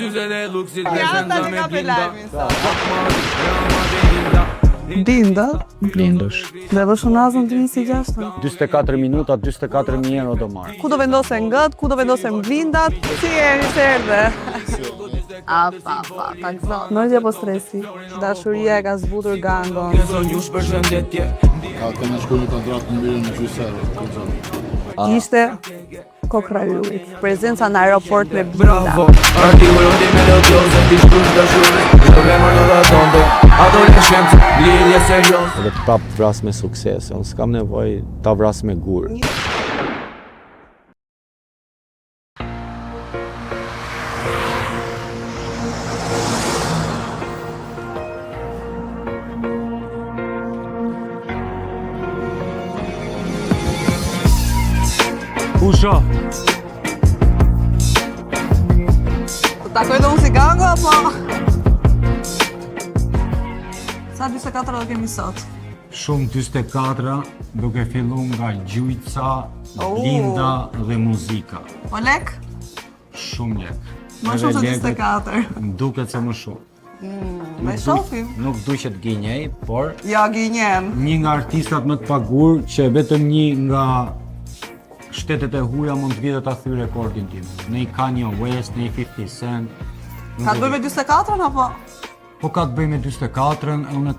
syze dhe luksit Ja, tani ka për lajmin sa. Blinda? Blindush. Dhe vë shunazën të si gjashtë? 24 minuta, 24.000 euro do marrë. Ku do vendosen gët, ku do vendosen blindat, si e një se erdhe? Mërgja po stresi, dashuria e ka zbutur gangon. Ka të në shkollu kontratë në mirë në gjysërë. Ishte kokra e ujit, prezenca në aeroport me Bravo, blinda. articolati melodiosi, diskursi dashuri, problema në radondo, adolescenza, lidhje serioze. Edhe të prap vras me sukses, unë s'kam nevoj ta vras me gurë. Kusha, Të takoj dhe unë si gango, apo? Sa 24 do kemi sot? Shumë 24 duke fillu nga gjujca, blinda dhe muzika. Po lek? Shumë lek. Më shumë se 24. Më duket se më shumë. Me shofim? Nuk duqet gënjej, por Ja, gjinjen. një nga artistat më të pagur që vetëm një nga shtetet e huaja mund të vijë dhe ta thyë rekordin tim. Ne i Kanye West, ne i 50 Cent. Ka të bëj me 24-ën, apo? Po ka të bëj me 24-ën, unë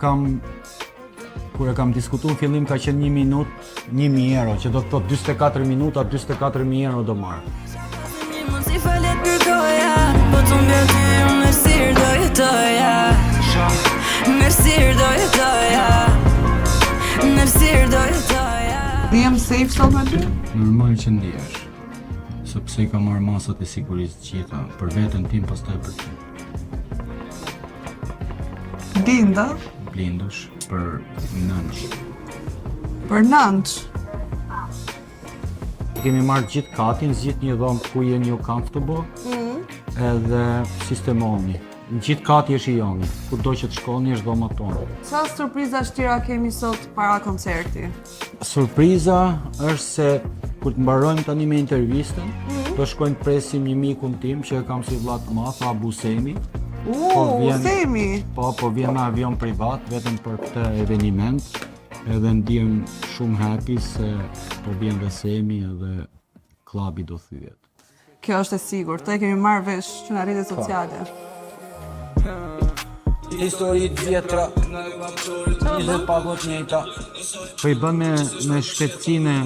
kur e kam diskutu në fillim ka qenë 1 minutë, 1.000 euro, që do të thot 24 minuta, 24.000 euro do marrë. Si falet kërkoja, po të mbja ty, mërsir do jetoja. Mërsir do jetoja. Mërsir do jetoja. Ndihem safe sot me ty? Normal që ndihesh, sepse i ka marrë masat e sigurisë gjitha, për veten tim, pastaj për ty. Blinda? Blindush për nënç. Për nënç. Kemi marrë gjithë katin, zgjidh një dhomë ku jeni ju comfortable, edhe sistemoni. Në gjithë kati është i joni, ku do që të shkoni është dhoma tonë. Sa surpriza shtira kemi sot para koncerti? Surpriza është se kur të mbarojmë tani me intervistën, do shkojmë të presim një mikun tim që e kam si vlla të madh, Abu Semi. Themi. Po vjen me avion privat vetëm për këtë eveniment, edhe ndihem shumë happy se po vjen dhe Semi edhe klubi do thyet. Kjo është e sigurt, të e kemi marrë vesh që në rrjetet sociale. histori të vjetra, 20 pagot njëjta. Po i bën me shpejtësinë.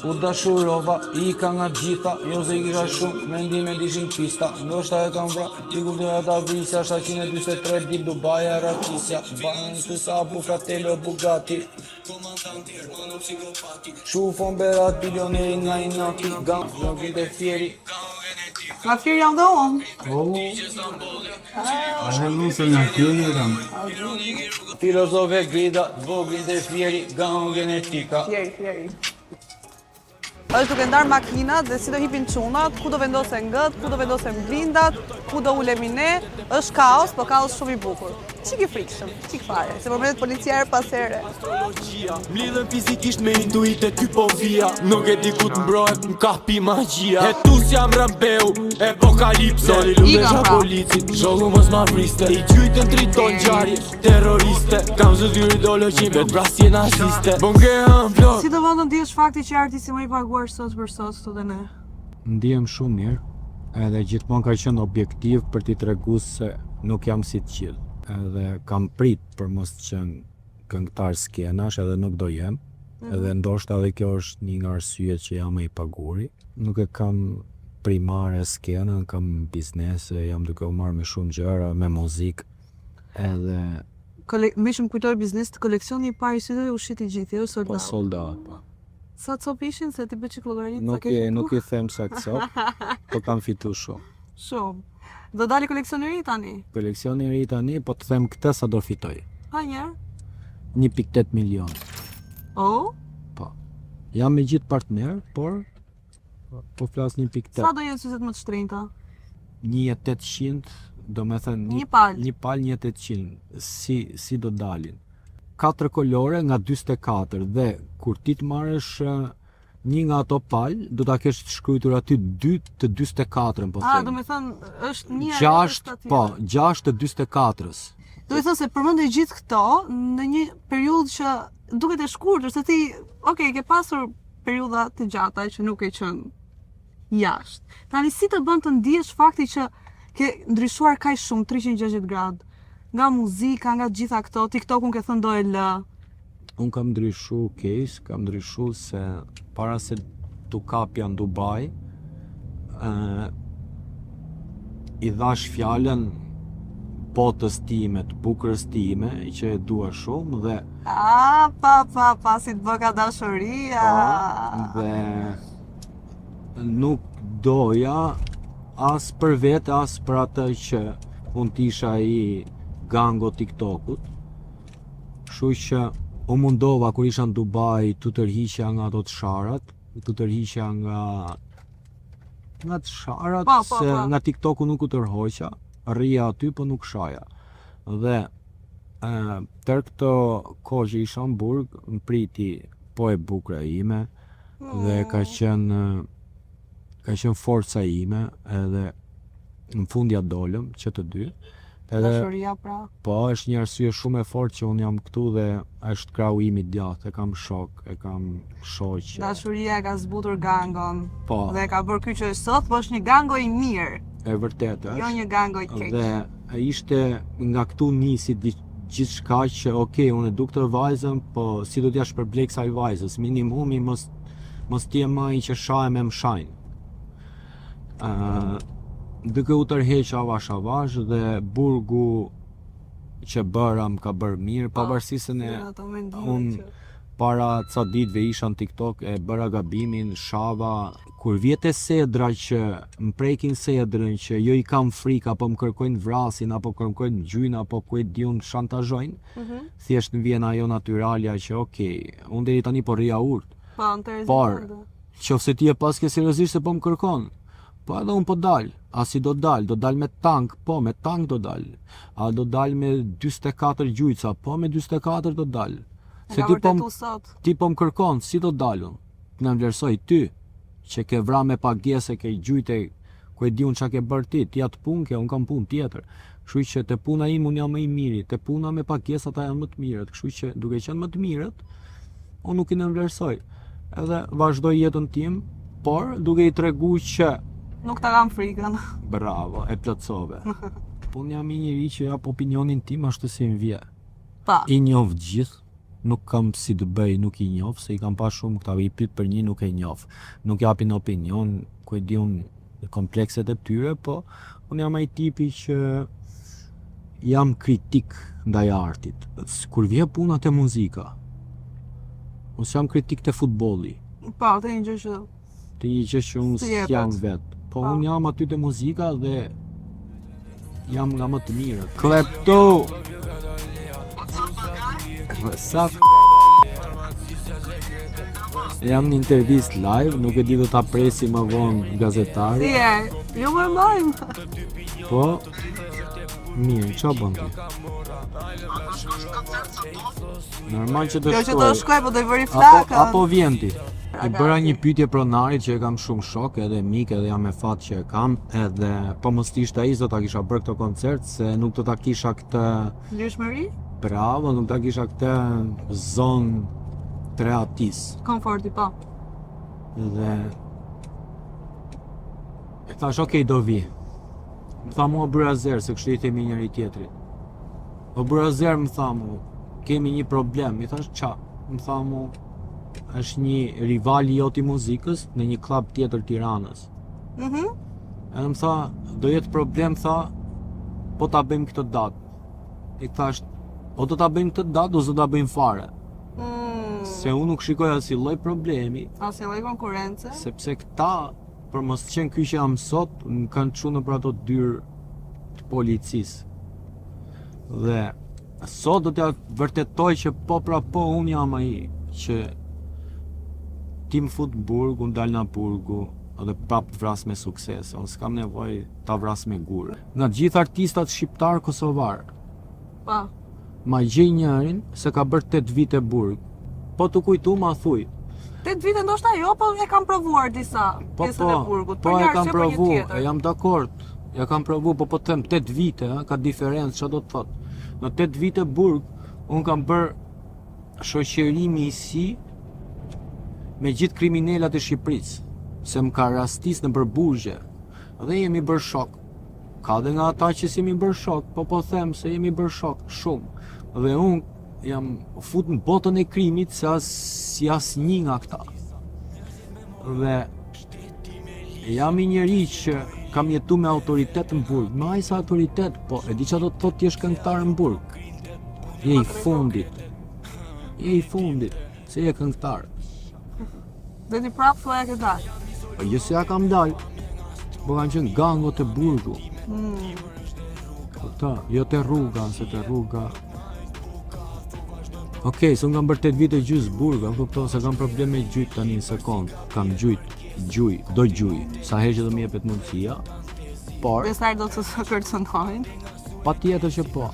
U dashurova, i ka nga gjitha, jo se i kisha shumë, mendime dishin pista. Ndoshta e kam vra, diku të ata visja, 723 dip Dubai e Rakisja. Banë të sabu, fratello Bugatti. Shufon berat, bilioneri nga i nati, gang, në vite fieri. Nga firë jam dhe unë. A dhe nuse nga fjeri kam. Filozofe grida, vogrin dhe fieri, gang genetika. Fjeri. Është duke ndarë makinat dhe si do hipin çunat, ku do vendosen gët, ku do vendosen blindat, ku do ulemi ne, është kaos, po kaos shumë i bukur. Qik i frikshëm, qik fare, se përmenet policia pas here. Mlidhen fizikisht me intuite ty po via, nuk e di ku të mbrohet në kapi magjia. E tu s'jam rëmbeu, epokalipse, soli lutesha policit, zhollu mos ma vriste. I gjujtën triton gjarje, terroriste, kam zëtyr ideologjin, vet vrasje naziste. Bongehën flot. Si do vëndë ndihesh fakti që artisti më i paguar sot për sot këtu dhe ne? Ndihem shumë mirë, edhe gjithmonë ka qenë objektiv për t'i treguar se nuk jam si të gjithë. Edhe kam prit për mos të qenë këngëtar skenash edhe nuk do jem. Edhe ndoshta edhe kjo është një nga arsyet që jam më i paguri. Nuk e kam primare skenën, kam biznese, jam duke u marrë me shumë gjëra, me muzikë. Edhe Me shumë kujtoj biznes të koleksioni i parë i sytë u shiti gjithë, jo sold po out. sold out, po. Sa cop ishin se ti bëj çik llogarit? Nuk i them sa këso, po kam fitu shumë. Shumë. Do dali koleksioneri tani? Koleksioni i ri tani, po të them këtë sa do fitoj. Ha njerë? 1.8 milion. Oh? Po. Jam me gjithë partner, por po flas 1.8. Sa do jenë syzet më të shtrenjta? 1.800, do me thënë Një palë. Një palë 1.800, si do dalin. 4 kolore nga 24 dhe kur ti të marrësh një nga ato palë do ta kesh të shkruar aty 2 të 44-ën, po Do them. me thënë, është një 6, po, 6 të 44-ës. Do të thënë se përmendë gjithë këto në një periudhë që duket e shkurtër, se ti, ke pasur periudha të gjata që nuk e qenë jashtë. Tani si të bën të ndihesh fakti që ke ndryshuar kaq shumë 360 gradë? Nga muzika, nga gjitha këto, TikTok-un ke thënë do e lë. Unë kam ndryshu case, kam ndryshu se para se tu kapja në Dubai, i dhash fjallën botës time, të bukurës time, që e dua shumë dhe Si të bëka dashuria. dhe nuk doja as për vete, as për atë që unë t'isha i gango TikTokut. Kështu që u mundova kur isha në Dubai të tërhiqja nga ato të sharat, të tërhiqja nga të sharat, se nga TikToku nuk u tërhoqa, rria aty po nuk shaja. Dhe tër këto kohë që isha në burg, më priti po e bukra ime dhe ka qenë forca ime edhe në fundja dolëm që të dy. Dashuria pra. Po, është një arsye shumë e fortë që unë jam këtu dhe është krau im i djathtë, e kam shok, e kam shoqe. Dashuria e ka zbutur gangon. Po. Dhe ka bërë ky që është sot, po është një gango i mirë. E vërtetë është. Jo një gango i keq. Dhe ishte nga këtu nisi gjithçka që unë e du këtë vajzën, po si do t'ja shpërblej kësaj vajzës, minimumi mos t'je më i që shahem e më shajnë. Duke u tërheq avash dhe burgu që bëra më ka bërë mirë, pavarësisht se unë para ca ditëve isha në TikTok e bëra gabimin, shava, kur vjet e sedra që më prekin sedrën që jo i kam frikë apo më kërkojnë vrasin apo kërkojnë gjynë apo ku e diun shantazhojnë, thjesht më vjen ajo natyralja që unë deri tani po rria urt. Por nëse ti e paske seriozisht se po më kërkon, po edhe unë po dal, a si do dal me tank, po me tank do dal, a do dal me 44 gjujca, po me 44 do dal. Se ti po më kërkon, si do dalun? Në vlerësoj ty, që ke vra me pagese, ke gjujte, ku e di unë qa ke bërë ti atë punë ke, unë kam punë tjetër. Kështu që te puna im unë jam më i miri, te puna me pagesa ata janë më të mirët. Kështu që duke qenë më të mirët, unë nuk i nënvlerësoj. Edhe vazhdoj jetën tim, por duke i tregu që nuk ta kam frikën. Bravo, e plotësove. Unë jam i njëri që jap opinionin tim ashtu si më vje. I njoh gjithë. Nuk kam si të bëj, nuk i njoh, se i kam pa shumë këta, i pyet për një nuk e njoh. Nuk japin opinion, ku e di unë komplekset e tyre, po unë jam ai tipi që jam kritik ndaj artit. Kur vje puna te muzika, unë jam kritik te futbolli. Po, te një gjë që unë jam vet. Po unë jam aty te muzika dhe jam nga më të mirët. Klepto! Jam në intervist live, nuk e di do ta presi më vonë gazetari. Jo më live. Po, mirë, qa bën ti? Normal që të shkoj. Jo që të shkoj, po të i bëri flakën. Apo vjen ti? I bëra një pyetje pronarit që e kam shumë shok, edhe mik, edhe jam me fat që e kam, edhe po mos t'ishte ai do ta kisha bërë këtë koncert, se nuk do ta kisha këtë Lirshmëri? Bravo, nuk ta kisha këtë zonë treatis. Komforti, po. Dhe e thash, do vi. Më tha mua Brazer, se kështu i themi njëri tjetrit. O Brazer, më tha mu, kemi një problem. I thash, qa? Më tha mu, është një rivali jot i muzikës në një klub tjetër Tiranës. Edhe më tha, do jetë problem, tha, po ta bëjmë këtë datë. I thash, o do ta bëjmë këtë datë, ose do ta bëjmë fare. Se unë nuk shikoj asnjë lloj problemi. Asnjë lloj konkurrence. Sepse këta, për mos qenë ky që jam sot, më kanë çuar për ato dyrë të policisë. Dhe sot do t'ja vërtetoj që po unë jam ai që ti më fut në burg, unë dal nga burgu dhe prap të vras me sukses. Unë s'kam nevojë ta vras me gurë. Nga të gjithë artistat shqiptar kosovar, ma gjej njërin se ka bërë 8 vite burg. Po të kujtu ma thuj. 8 vite ndoshta jo, po e kam provuar disa pjesën e burgut. Po për e një kam arsye, për një provu, tjetër. e jam dakord. Ja kam provu, po them 8 vite, ka diferencë, çfarë do të thotë? Në 8 vite burg, un kam bër shoqërimi i si me gjithë kriminalat e Shqipërisë, se më ka rastis në burgje. Dhe jemi bërë shok. Ka dhe nga ata që si jemi bërë shok, po them se jemi bërë shok shumë. Dhe un jam fut në botën e krimit si asnjë nga këta. Dhe jam i njeri që kam jetu me autoritet në burg. Ma ai sa autoritet, po e di çfarë do të thotë ti je këngëtar në burg. Je i fundit. Je i fundit, se je këngëtar. Dhe ti prapë thua ke dalë. Po jo se ja kam dal. Po kanë qenë gangot e burgu. Këta, jo te rruga, se te rruga. Okej, se unë kam bërë 8 vite gjysë burga, kupton se kam probleme me gjujt tani në sekond. Kam do gjuj, sa herë që do më jepet mundësia. Por, Dhe sa herë do të të kërcënojnë. patjetër që po.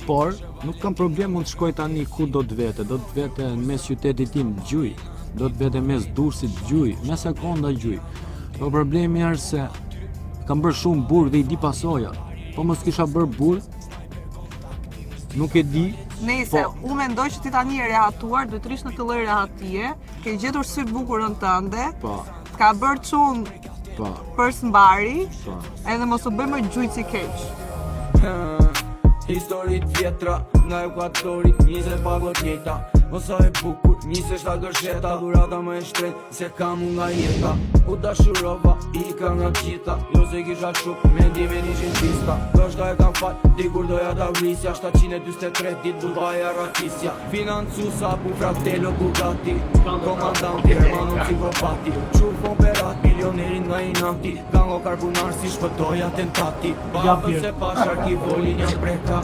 Por, nuk kam problem mund të shkoj tani ku do të vete në mes qytetit tim gjuj, do të vete mes Durrësit gjuj, me sekonda gjuj. Po problemi është se kam bërë shumë burg dhe i di pasoja. Po mos kisha bërë burg, nuk e di. Nëse Po. unë mendoj që ti tani je rehatuar, detyrisht në këtë lloj rehatie, ke gjetur sy të bukurën tënde, Po, të ka bërë çun po, për s'mbari, po. edhe mos u bëj më gjujt si keq. Historit vjetra, nga Ekuatorit, 20 pagot njëta. Osa e bukur, 27 gërsheta, dhurata më e shtrenjtë, se kam unë nga jeta. U dashurova, i ka nga gjitha, jo se kisha shuk, mendimin ishin pista. Doshta e kam fal, dikur doja ta vrisja, 723 dit Dubai Arrakisja. Financusa, pu fratello Bugatti, komandant Hermano psikopati. Qufon berat, milionerin nga inati, gango karbunar si shpëtoj atentati. Babën se pash arkivolin jam preka.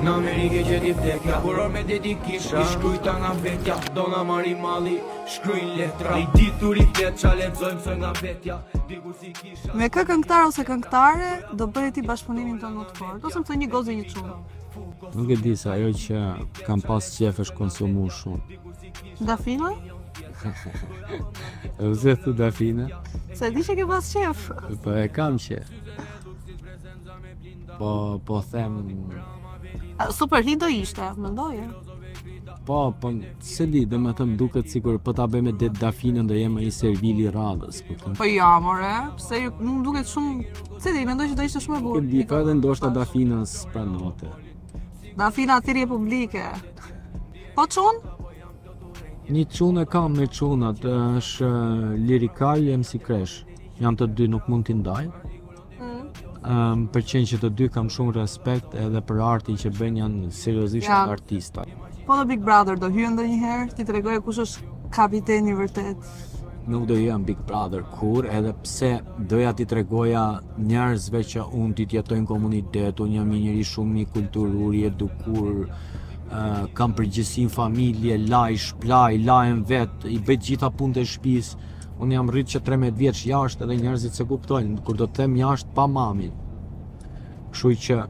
Në Amerike gjeti vdekja, kuror me dedikisht, i shkrujta nga vetja. Dona mari mali, shkrujn letra. I ditur i flet qa lexojmë së nga vetja. Dikur si kisha. Me kë këngëtar ose këngëtare do bëri ti bashkëpunimin tonë më të fortë, ose më thë një gozë një çunë. Nuk e di se ajo që kam pas qef është konsumu shumë. Dafina? E vëzë thu Dafina, Se di që ke pas qef. po e kam qef. Po them, Super hit do ishte, mendoj. po, se di, dhe me thëmë duket sikur po ta bëj me det Dafinën dhe jem ai servili radhës, kupton? Po ja, more, pse ju nuk duket shumë, se di, mendoj që do ishte shumë e E bukur. di, po edhe ndoshta Dafina s'pranote. Dafina thirrje publike. Po çun? Një çunë e kam me çunat, është lirikal e MC Kresh. Janë të dy, nuk mund t'i ndaj. Për qenë që të dy kam shumë respekt edhe për artin që bën, janë seriozisht Ja. artista. Po dhe Big Brother do hyjë ndonjëherë, ti tregoje kush është kapiteni vërtet. Nuk do jem Big Brother kur, edhe pse doja t'i tregoja njerëzve që unë t'i jetojnë komunitet, unë jam një njeri shumë i kulturur, i edukur, kam përgjithësinë familje, laj, shplaj, lajem vet, i bëj gjitha punët e shtëpisë. Unë jam rrit që 13 vjeç jashtë edhe njerëzit se kuptojnë, kur do të them jashtë pa mamin. Kështu që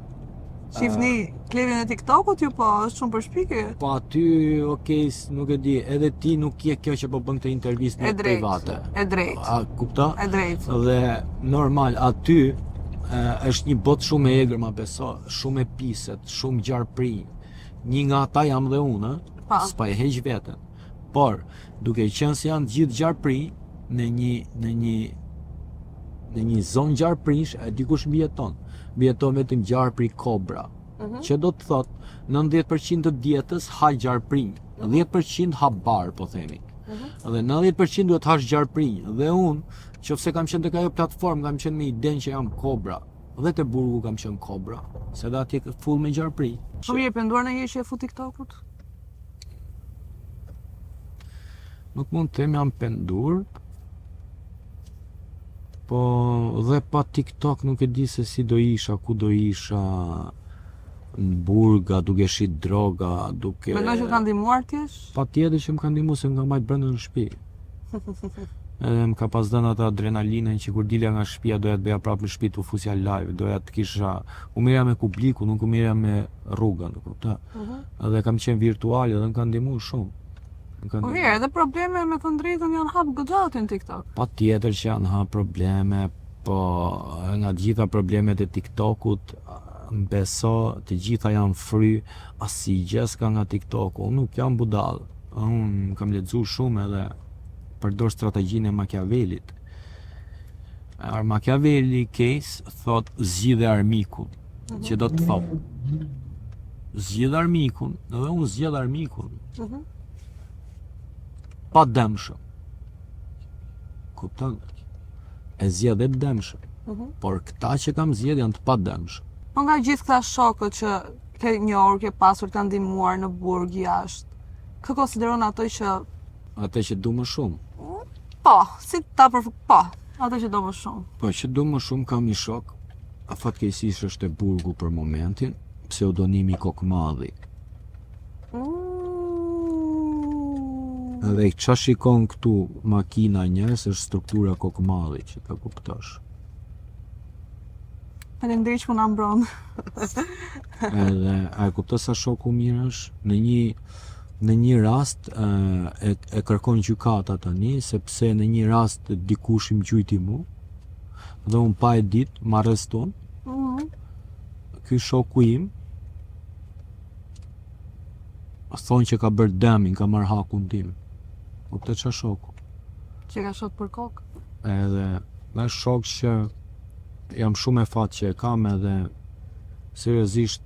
Shifni klipin e TikTokut ju po, është shumë përshpikje. po aty, okej, nuk e di, edhe ti nuk je kjo që po bën këtë intervistë E në drejt, private. e drejt, A kupton? e drejt. Dhe normal aty është një botë shumë e egër, ma beso, shumë e piset, shumë gjarpri. Një nga ata jam dhe unë, Pa. s'pa e heq veten. Por, duke qenë se janë gjithë gjarpri në një zonë gjarprish, e dikush mbijeton. Mbijeton vetëm gjarpri kobra. Që do të thotë 90% të dietës ha gjarprinj, 10% ha bar, po themi. Dhe 90% duhet hash gjarprinj. Dhe unë, qofse kam qenë tek ajo platformë, kam qenë me idenë që jam kobra. Dhe te burgu kam qenë kobra, se dhe atje full me gjarprinj. Po mirë, penduar në një që e fu TikTokut? Nuk mund të them jam pendur, po dhe pa TikTok nuk e di se si do isha, ku do isha, në burga, duke shit droga, duke... Mendoj që ka ndihmuar t'jesh? Pa tjetër që më ka ndihmu se më ka majtë brenda në shtëpi. Edhe më ka pas dhënë atë adrenalinën që kur dilja nga shtëpia doja të bëja prapë në shtëpi të fusja live, doja të kisha, u merja me publiku, nuk u merja me rrugën, e kupton? Edhe kam qenë virtual edhe më ka ndihmu shumë. Po mirë, edhe probleme me të drejtën janë hap goxha aty në TikTok. Pa tjetër që janë ha probleme, po nga gjitha problemet e TikTokut, beso të gjitha janë fry, asgjë s'ka nga TikToku. Unë nuk jam budall. Unë kam lexuar shumë edhe përdor strategjinë e Machiavellit. Machiavelli case thot zgjidhe armikun, që do të thotë zgjidh armikun, edhe unë zgjedh armikun. Pa dëmshëm. Kupton? E zgjedh e dëmshëm. Por këta që kam zgjedh janë të pa dëmshëm. Po nga gjithë këta shokët që ke njohur, ke pasur, të ndihmuar në burg jashtë, kë konsideron ato që Atë që du më shumë. po, si ta po, ato që do më shumë. Po që du më shumë kam një shok, fatkeqësisht është e burgu për momentin, pseudonimi Kokmadhi. Edhe ç'a shikon këtu makina njerëz është struktura Kokmadhi, që ta kuptosh. Faleminderit që na mbron. Edhe a e kupton sa shoku mirë është në një rast e kërkon gjykata tani sepse në një rast dikush i më gjujti mu dhe unë pa e ditë më arreston. Ky shoku im thonë që ka bërë dëmin, ka marrë hakun tim. Po të qa shoku? Që ka shok për kokë. Edhe me shok që jam shumë e fat që e kam edhe seriozisht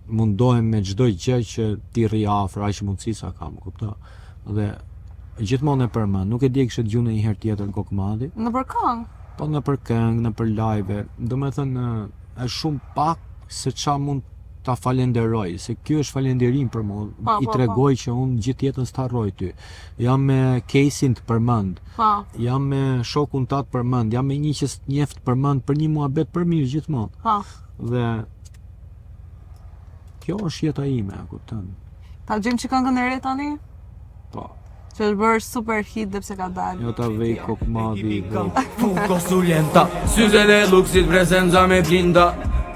mundohem me çdo gjë që ti rri afër aq mundësi sa kam, kupto? Dhe gjithmonë e përmend, nuk e di kishte dëgjuar një herë tjetër Kokmadhi. Në për këngë? Po në për këngë, në për live, domethënë është shumë pak se ç'a mund ta falenderoj, se ky është falënderim për mua. I tregoj që unë gjithë jetën s'ta harroj ty. Jam me Kesin të përmend. Jam me shokun tat përmend, jam me një që njeft përmend për një muhabet për mirë gjithmonë. Dhe kjo është jeta ime, kupton. Ta gjejmë që këngën e re tani? Po. Që është bërë super hit dhe pse ka dalë. Jo ta vej Kokmadhi. Konsulenta, syzet e luksit, prezenca me blinda.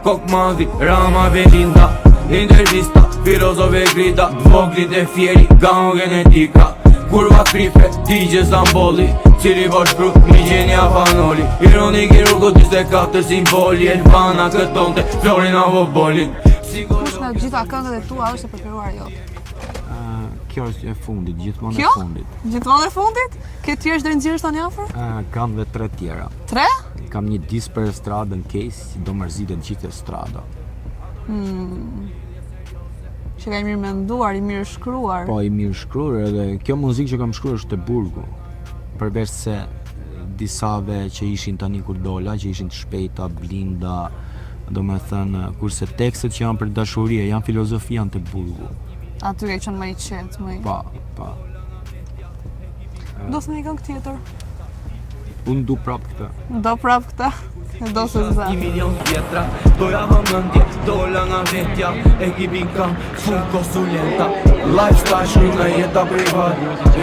Kokmadhi, Rama Belinda, intervista, filozove grida, voglit e fjeri, gamo genetika. Kurva kripe, digje Stamboli, cili po shkru, një gjenja fanoli. Ironik i rrugo 24 simboli, Elvana këtonte, Florina Vobolin. Kush nga gjitha këngët e tua është e preferuar jote? Kjo është e fundit, gjithmonë e fundit. Gjithmonë e fundit? Ke tjerë që do nxjerrësh tani afër? Kam dhe 3 tjera. 3? Kam një disk për estradën case, si do mërzitet gjithë estrada. Që ka i mirë menduar, i mirë shkruar. Po, i mirë shkruar edhe kjo muzikë që kam shkruar është e burgu. Përveç se disave që ishin tani kur dola, që ishin të shpejta, blinda, do me thënë, kurse tekstet që janë për dashurie, janë filozofi, janë të burgu. Aty e qënë më i qetë, më i... Pa. Do së një këngë tjetër? Unë du prap këta. Do prap këta? Do se zë. 1 milion tjetra, doja më mëndje, dola nga vetja. Ekipin kam, shumë konsulenta. Lifestyle shkru nga jeta privat.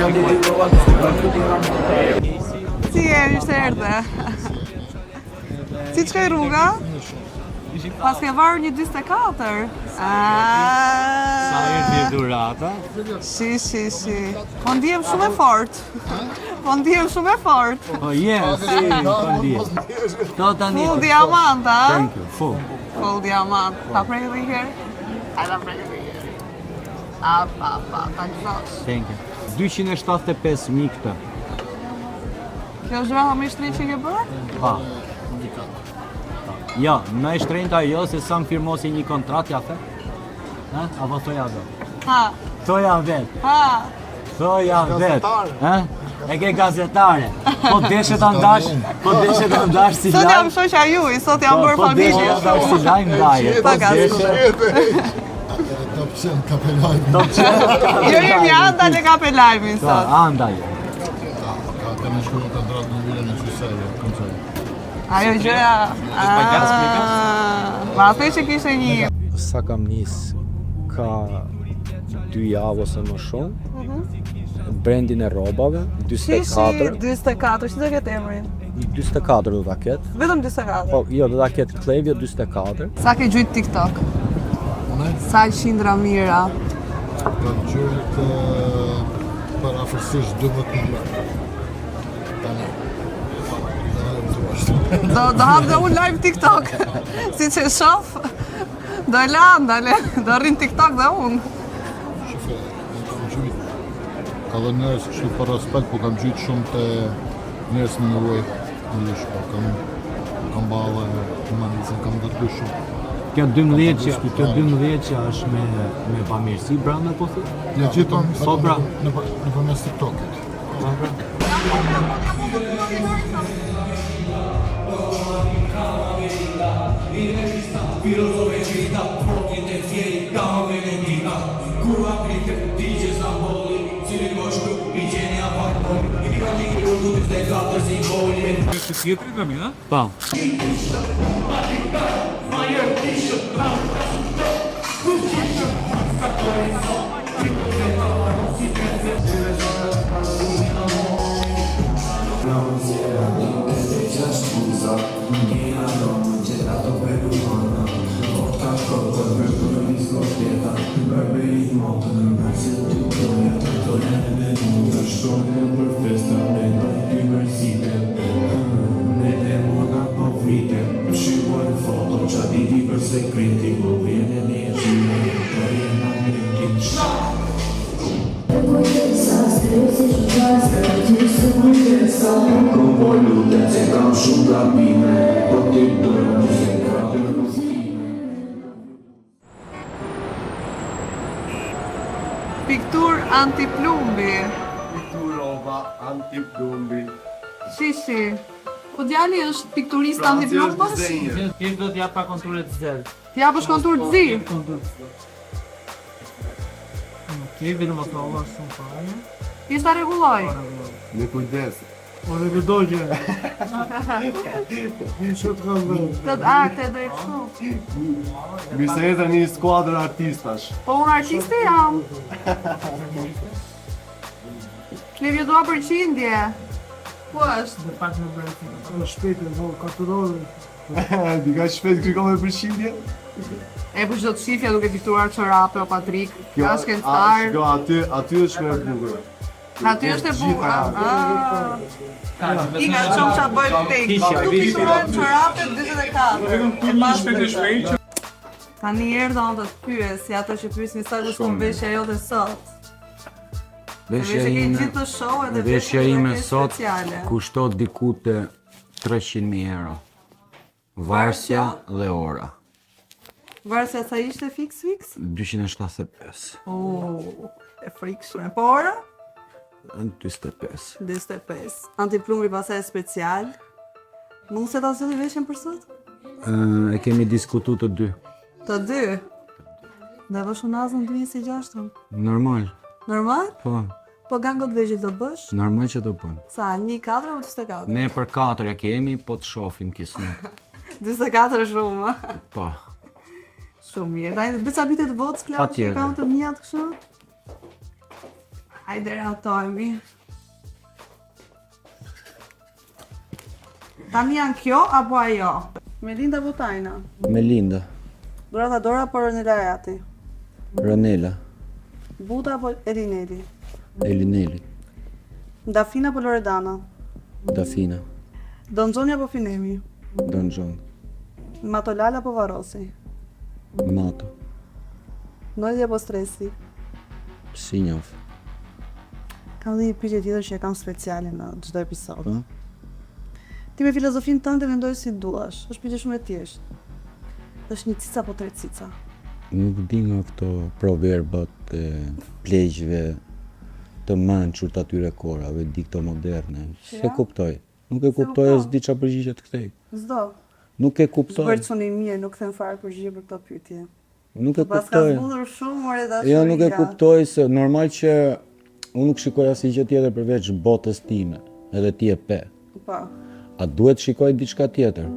Jam të rrova të shkru të tira. Si e ishte erdhe? Si qëkaj rruga? Pas ke varur një 24. Sa e durata? Shi. Po ndihem shumë e fort. Po ndihem shumë e fort. Po yes, po ndihem. Full diamant, a? Thank you, full. Full diamant. Ta prej edhe i herë? Ta prej edhe i herë. Ta gëzosh. Thank you. 275.000 këtë. Kjo është vetë mishtri që ke bërë? Pa. Jo, në e shtrenjta jo, se sa më firmosi një kontrat, ja the? Apo thoja vet? Thoja vet. Thoja vet. E ke gazetare. Po deshet andash si lajm. Sot jam shoqja juaj, sot jam bërë familje. Po deshet andash si lajm ndaje. Top qenë kapelajmi. Jo, jemi anda në kapelajmin sot. Andaje. Ka në shkollë të dratë në vile në qysarë, koncert. Ajo gjëja... Ma atë që kishe një... Sa kam nis ka 2 javë ose më shumë, brendin e robave, 24. 24, që do ketë emrin? 24 do ta ketë. Vetëm 24? Po, jo, do ta ketë Klevjo 24. Sa ke gjujt TikTok? Sa qindra mira? Ka gjujt Për afërsisht 12 milion. Tani. Do hap dhe unë live TikTok. Si që shof, do do rrin TikTok dhe unë. Shifë, kam gjyt. Ka dhe njerës kështu për respekt, po kam gjyt shumë të njerës në nevoj. Në shpo, kam bale, humanizëm, kam dërdu shumë. Kjo 12 që është me pamirësi brenda po thë? Ja gjithon Po bra. në përmes TikTokit. Po. Piktur antiplumbi. Pikturova antiplumbi. Shishi. Po djali është pikturist antiplumbës? Ti do t'jap pa konturë të zezë. Ti japësh kontur të zi? Ti vetëm ato shumë fare. Ti sa rregulloj. Me kujdes. Ore që dogje. Te do e kështu. Biseda një skuadrë artistash. Po unë artiste jam. Klevjo dua përqindje. Po është? Pak në brejtë. Në shpete, no, 4 orë. Dika shpet krikon me përshindje? E po çdo të shifja duke piktuar çorape o Patrik. Ka shkencëtar. Shko, aty është me e bukur. Aty është e bukur. I ka shumë qa bëjt tek. Tu pikturojnë çorape 44. Tani erdha unë të të pyes, si ato që pyesin sa kushton veshja jote sot. Veshja ime sot kushtot diku te 300.000 euro. Varsja dhe ora. Varsja sa ishte fix? 275. E frikshme. Po ora? 45. 45. Antiplumbi pasaj special. Mund se ta zëlli veshjen për sot? E kemi diskutu të dy. Të dy? Dhe vëshu nazën 26. Normal. Normal? Po. Po gangot veshje do bësh? Normal që do bëjmë. Sa, 1-4 o 24? Ne për 4 ja kemi, po të shofim kisë. 24 shumë, Po. Shumë mirë. Dajnë, bëca bitet votës, Klau, që kam të mjatë kështu? Hajde ratojmi. Tani janë kjo apo ajo? Melinda Butajna. Melinda. Durata Dora apo Ronela Rati? Ronela. Buta apo Elineli? Elineli. Dafina apo Loredana? Dafina. Donxoni apo Finemi? Donxon. Matolala apo Varosi? Mato. Nojdi apo Stresi? Si njof. Kam dhe një pyetje tjetër që e kam speciale në çdo episod. Po? Ti me filozofinë tënde mendoj si duash. Është pyetje shumë e thjeshtë. Është një cica apo 3 cica? Nuk di nga këto proverbat e pleqjve të manqur të atyre korave, di këto moderne. Se kuptoj. Nuk e kuptoj e s'di qa përgjigje të kthej. S'do. Nuk e kuptoj. Zbërcuni mirë, nuk them fare përgjigje për këto pyetje. Nuk e Pas ka kuptoj. zbulur shumë, more dashuria. Jo, nuk e kuptoj se normal që unë nuk shikoj asnjë gjë tjetër përveç botës time, edhe ti e pe. Po. A duhet shikoj diçka tjetër?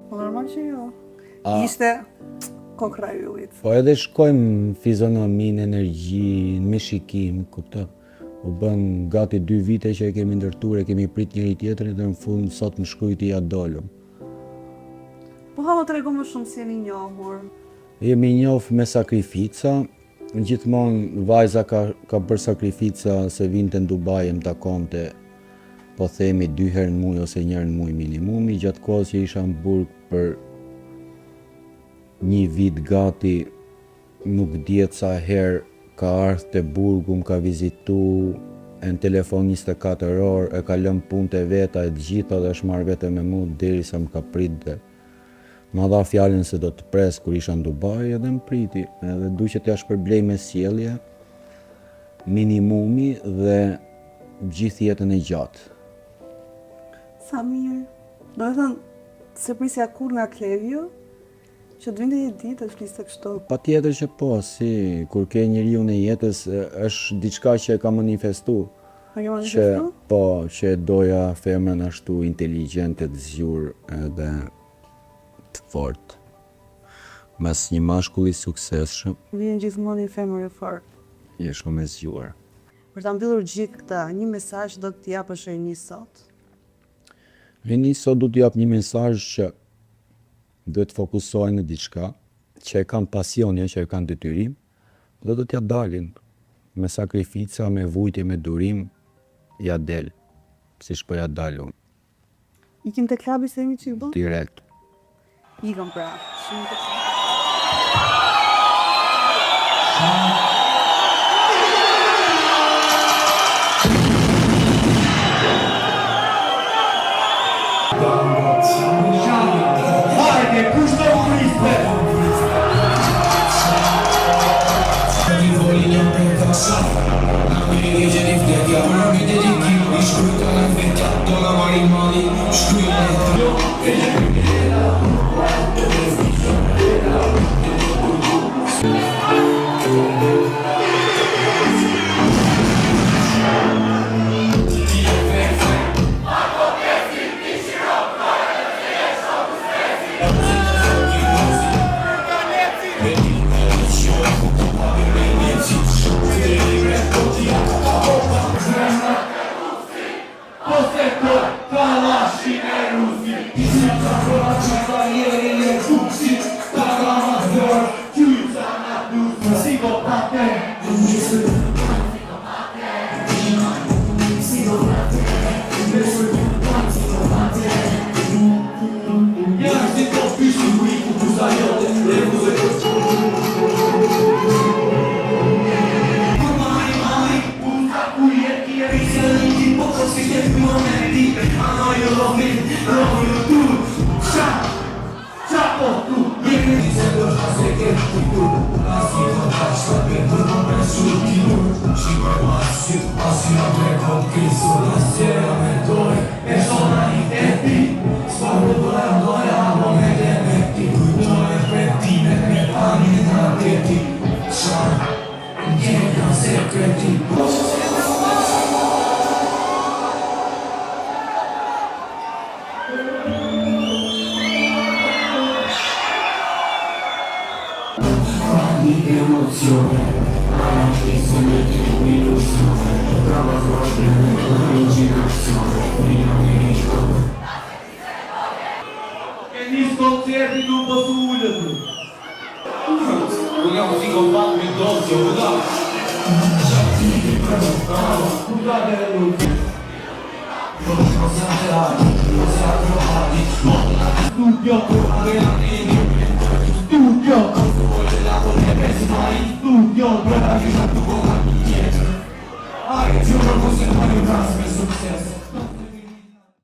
Po normal që jo. Ishte kokra e yllit. Po edhe shkojmë në fizionominë, energjinë, me shikim, kupton? U bën gati 2 vite që e kemi ndërtuar, e kemi prit njëri tjetrin dhe në fund sot më shkrujti ja dolëm. Po ha më tregu më shumë si jeni njohur. Jemi njohur me sakrifica, Gjithmonë vajza ka bërë sakrifica se vinte në Dubai e më takonte, po themi 2 herë në muj ose 1 herë në muj minimumi, gjatë kohës që isha në Burg për 1 vit gati, nuk diet sa herë ka ardhur te Burgu, më ka vizitu, e në telefon 24 orë, e ka lënë punët e veta e të gjitha dhe është marrë vete me mu derisa më ka prit dhe ma dha fjalën se do të pres kur isha në Dubai edhe më priti, edhe duqet ja shpërblej me sjellje, minimumi dhe gjithë jetën e gjatë. Sa mirë. Do të thënë, se prisja kur nga Kevju, që të vinte një ditë të fliste kështu. Patjetër që po, si kur ke njeriu në jetës është diçka që e ka manifestu. A ke manifestu? Po, që doja femrën ashtu inteligjente, të zgjur edhe të fort. Mes një mashkulli suksesshëm, Vjen gjithmonë një femër e fortë. je shumë e zgjuar. Për ta mbyllur gjithë këtë, një mesazh do të japësh Reni sot. Reni sot du të jap një mesazh që duhet të fokusohen në diçka, që e kanë pasionin, që e kanë detyrim, dhe do t'ja dalin. Me sakrifica, me vujtje, me durim, ja del. Siç po ja dalun, Ikim te klubi se mi çipo? direkt. Ikëm pra. Shumë të Hajde, kush do friste? E nis koncerti nuk po të ullët. Unë jam si kompat me dosje, uda. Uda dhe nuk. Studio, studio, studio,